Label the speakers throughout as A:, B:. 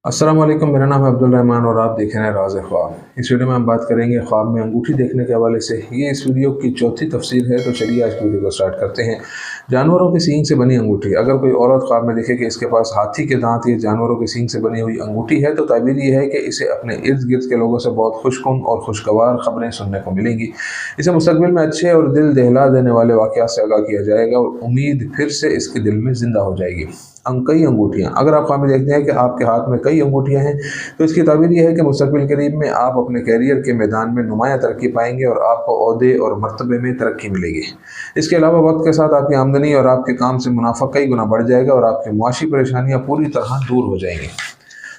A: अस्सलाम वालेकुम। मेरा नाम है अब्दुल रहमान और आप देख रहे हैं राज़ ख्वाब। इस वीडियो में हम बात करेंगे ख्वाब में अंगूठी देखने के हवाले से। ये इस वीडियो की चौथी तफसीर है, तो चलिए आज की वीडियो को स्टार्ट करते हैं। जानवरों के सींग से बनी अंगूठी। अगर कोई औरत ख्वाब में देखे कि इसके पास हाथी के दांत या जानवरों के सींग से बनी हुई अंगूठी है, तो ताबीर ये है कि इसे अपने इर्द गिर्द के लोगों से बहुत खुशकुन और खुशगवार खबरें सुनने को मिलेंगी। इसे मुस्तकबिल में अच्छे और दिल दहला देने वाले वाक़यात से आगाह किया जाएगा और उम्मीद फिर से इसके दिल में ज़िंदा हो जाएगी। कई अंगूठियाँ। अगर आप ख्वाब में देखते हैं कि आपके हाथ में कई अंगूठियाँ हैं, तो इसकी ताबीर यह है कि मुस्तकबिल करीब में आप अपने कैरियर के मैदान में नुमायाँ तरक्की पाएंगे और आपको ओहदे और मर्तबे में तरक्की मिलेगी। इसके अलावा वक्त के साथ आपकी आमदनी और आपके काम से मुनाफा कई गुना बढ़ जाएगा और आपकी मुआशी परेशानियाँ पूरी तरह दूर हो जाएंगी।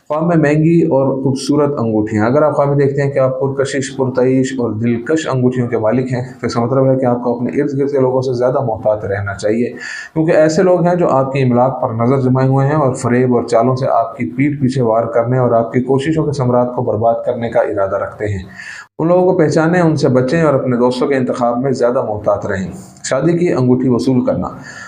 A: ख्वाब में महंगी और खूबसूरत अंगूठियाँ। अगर आप ख्वाब में देखते हैं कि आप पुरकशिश, पुरतईश और दिलकश अंगूठियों के मालिक हैं, तो इसका मतलब है कि आपको अपने इर्द गिर्द के लोगों से ज़्यादा मोहतात रहना चाहिए, क्योंकि ऐसे लोग हैं जो आपकी इमलाक पर नज़र जमाए हुए हैं और फरेब और चालों से आपकी पीठ पीछे वार करने और आपकी कोशिशों के समरात को बर्बाद करने का इरादा रखते हैं। उन लोगों को पहचानें, उनसे बचें और अपने दोस्तों के इंतखाब में ज़्यादा मोहतात रहें। शादी की अंगूठी वसूल करना।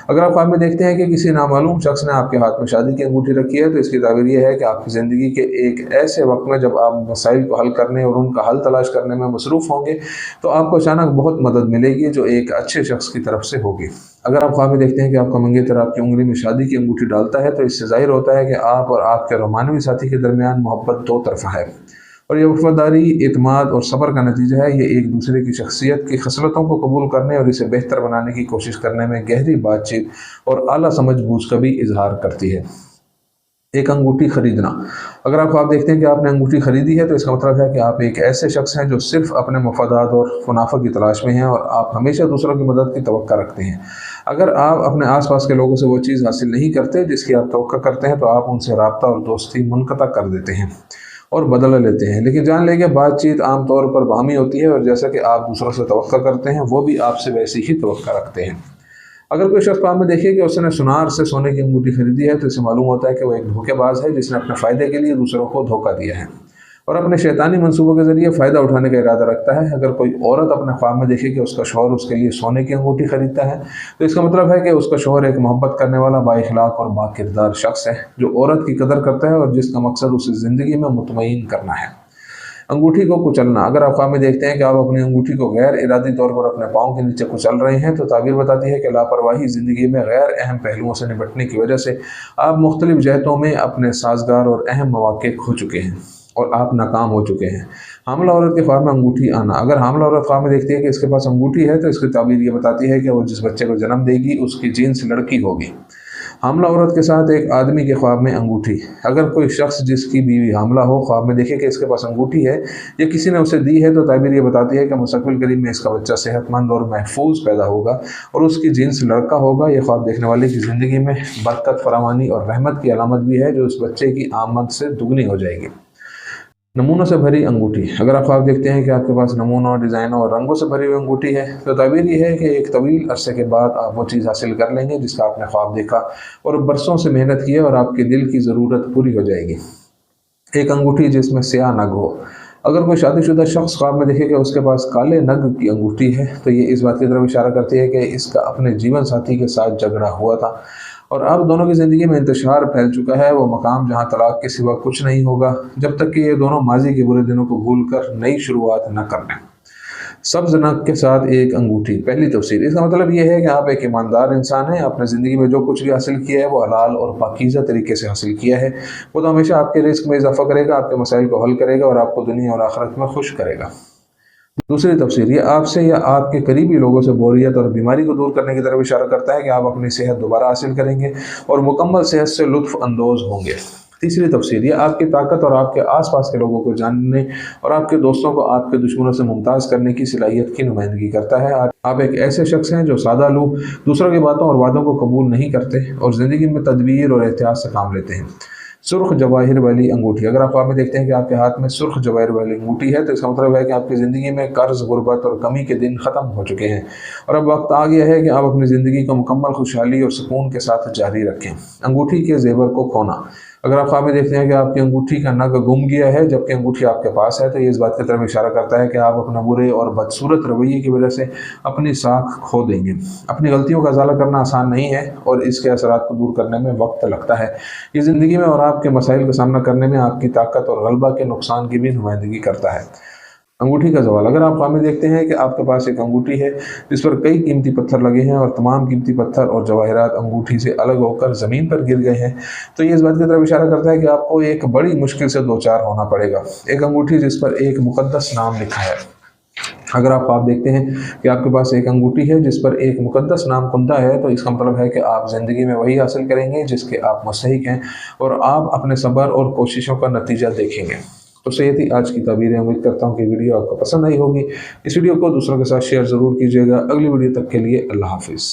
A: अगर आप ख्वाब में देखते हैं कि किसी नामालूम शख्स ने आपके हाथ में शादी की अंगूठी रखी है, तो इसकी ताबीर यह है कि आपकी ज़िंदगी के एक ऐसे वक्त में जब आप मसाइल को हल करने और उनका हल तलाश करने में मसरूफ़ होंगे, तो आपको अचानक बहुत मदद मिलेगी जो एक अच्छे शख्स की तरफ से होगी। अगर आप ख्वाब में देखते हैं कि आपका मंगेतर आपकी उंगली में शादी की अंगूठी डालता है, तो इससे ज़ाहिर होता है कि आप और आपके रोमानवी साथी के दरमियान मोहब्बत दो तरफ़ा है और ये वफादारी, एतमाद और सब्र का नतीजा है। ये एक दूसरे की शख्सियत की खसलतों को कबूल करने और इसे बेहतर बनाने की कोशिश करने में गहरी बातचीत और आला समझ बूझ का भी इजहार करती है। एक अंगूठी खरीदना। अगर आप देखते हैं कि आपने अंगूठी खरीदी है, तो इसका मतलब है कि आप एक ऐसे शख्स हैं जो सिर्फ अपने मफादात और मुनाफा की तलाश में हैं और आप हमेशा दूसरों की मदद की तवक्का रखते हैं। अगर आप अपने आसपास के लोगों से वो चीज़ हासिल नहीं करते जिसकी आप तवक्का करते हैं, तो आप उनसे राब्ता और दोस्ती मुनक़ता कर देते हैं और बदला लेते हैं। लेकिन जान लेंगे, बातचीत आम तौर पर बाहमी होती है और जैसा कि आप दूसरों से तवक्का करते हैं, वो भी आपसे वैसी ही तवक्का रखते हैं। अगर कोई शख्स ख्वाब में देखे कि उसने सुनार से सोने की अंगूठी खरीदी है, तो इससे मालूम होता है कि वह एक धोखेबाज है जिसने अपने फ़ायदे के लिए दूसरों को धोखा दिया है और अपने शैतानी मंसूबों के ज़रिए फ़ायदा उठाने का इरादा रखता है। अगर कोई औरत अपने ख्वाब में देखे कि उसका शौहर उसके लिए सोने की अंगूठी खरीदता है, तो इसका मतलब है कि उसका शौहर एक मोहब्बत करने वाला, बाइखलाक और बाकिरदार शख्स है जो औरत की कदर करता है और जिसका मकसद उसे ज़िंदगी में मुतमईन करना है। अंगूठी को कुचलना। अगर आप ख्वाब में देखते हैं कि आप अपनी अंगूठी को गैर इरादी तौर पर अपने पाँव के नीचे कुचल रहे हैं, तो ताबीर बताती है कि लापरवाही ज़िंदगी में गैर अहम पहलुओं से निपटने की वजह से आप मुख्तलिफ जहतों में अपने साजगार और अहम मौके खो चुके हैं और आप नाकाम हो चुके हैं। हामला औरत के ख्वाब में अंगूठी आना। अगर हामला औरत ख्वाब में देखती है कि इसके पास अंगूठी है, तो इसकी ताबीर ये बताती है कि वो जिस बच्चे को जन्म देगी उसकी जीन्स लड़की होगी। हामला औरत के साथ एक आदमी के ख्वाब में अंगूठी। अगर कोई शख्स जिसकी बीवी हामला हो ख्वाब में देखे कि इसके पास अंगूठी है या किसी ने उसे दी है, तो ताबीर ये बताती है कि मुस्तकबिल करीब में इसका बच्चा सेहतमंद और महफूज पैदा होगा और उसकी जीन्स लड़का होगा। ये ख्वाब देखने वाले की ज़िंदगी में बरकत, फरावानी और रहमत की अलामत भी है जो उस बच्चे की आमद से दुगनी हो जाएगी। नमूनों से भरी अंगूठी। अगर आप ख्वाब देखते हैं कि आपके पास नमूनों, डिज़ाइनों और रंगों से भरी हुई अंगूठी है, तो ताबीर ये है कि एक तवील अरसे के बाद आप वो चीज़ हासिल कर लेंगे जिसका आपने ख्वाब देखा और बरसों से मेहनत की है और आपके दिल की ज़रूरत पूरी हो जाएगी। एक अंगूठी जिसमें स्याह नग हो। अगर कोई शादीशुदा शख्स ख्वाब में देखे कि उसके पास काले नग की अंगूठी है, तो ये इस बात की तरफ इशारा करती है कि इसका अपने जीवन साथी के साथ झगड़ा हुआ था और अब दोनों की ज़िंदगी में इंतशार फैल चुका है, वो मकाम जहाँ तलाक के सिवा कुछ नहीं होगा जब तक कि ये दोनों माजी के बुरे दिनों को भूल कर नई शुरुआत न कर लें। सब्ज़ नग के साथ एक अंगूठी। पहली तफसीर। इसका मतलब ये है कि आप एक ईमानदार इंसान हैं, आपने ज़िंदगी में जो कुछ भी हासिल किया है वो हलाल और पाकीज़ा तरीके से हासिल किया है। वो तो हमेशा आपके रिस्क में इजाफा करेगा, आपके मसाइल को हल करेगा और आपको दुनिया और आखिरत में खुश करेगा। दूसरी तफसीर, ये आपसे या आपके करीबी लोगों से बोरियत और बीमारी को दूर करने की तरफ इशारा करता है कि आप अपनी सेहत दोबारा हासिल करेंगे और मुकम्मल सेहत से लुत्फ़ अंदोज़ होंगे। तीसरी तफसीर, ये आपकी ताकत और आपके आसपास के लोगों को जानने और आपके दोस्तों को आपके दुश्मनों से मुमताज़ करने की सलाहियत की नुमाइंदगी करता है। आप एक ऐसे शख्स हैं जो सादालू, दूसरों की बातों और वादों को कबूल नहीं करते और ज़िंदगी में तदबीर और एहतियात से काम लेते हैं। सुर्ख जवाहिर वाली अंगूठी। अगर आप ख्वाब में देखते हैं कि आपके हाथ में सुर्ख जवाहिर वाली अंगूठी है, तो इसका मतलब है कि आपकी ज़िंदगी में कर्ज, गुर्बत और कमी के दिन ख़त्म हो चुके हैं और अब वक्त आ गया है कि आप अपनी ज़िंदगी को मुकम्मल खुशहाली और सुकून के साथ जारी रखें। अंगूठी के जेवर को खोना। अगर आप ख्वाब में देखते हैं कि आपकी अंगूठी का नग गुम गया है जबकि अंगूठी आपके पास है, तो ये इस बात की तरफ इशारा करता है कि आप अपना बुरे और बदसूरत रवैये की वजह से अपनी साख खो देंगे। अपनी गलतियों का इजाला करना आसान नहीं है और इसके असरात को दूर करने में वक्त लगता है। ये ज़िंदगी में और आपके मसाइल का सामना करने में आपकी ताकत और गलबा के नुकसान की भी नुमाइंदगी करता है। अंगूठी का ज़वाल। अगर आप ख्वाब में देखते हैं कि आपके पास एक अंगूठी है जिस पर कई कीमती पत्थर लगे हैं और तमाम कीमती पत्थर और जवाहरात अंगूठी से अलग होकर ज़मीन पर गिर गए हैं, तो ये इस बात की तरफ इशारा करता है कि आपको एक बड़ी मुश्किल से दो चार होना पड़ेगा। एक अंगूठी जिस पर एक मुक़द्दस नाम लिखा है। अगर आप ख्वाब देखते हैं कि आपके पास एक अंगूठी है जिस पर एक मुक़द्दस नाम कुंदा है, तो इसका मतलब है कि आप ज़िंदगी में वही हासिल करेंगे जिसके आप मुस्तहिक हैं और आप अपने सब्र और कोशिशों का नतीजा देखेंगे। तो ये थी आज की ताबीरें। उम्मीद करता हूँ कि वीडियो आपको पसंद आई होगी। इस वीडियो को दूसरों के साथ शेयर ज़रूर कीजिएगा। अगली वीडियो तक के लिए अल्लाह हाफिज़।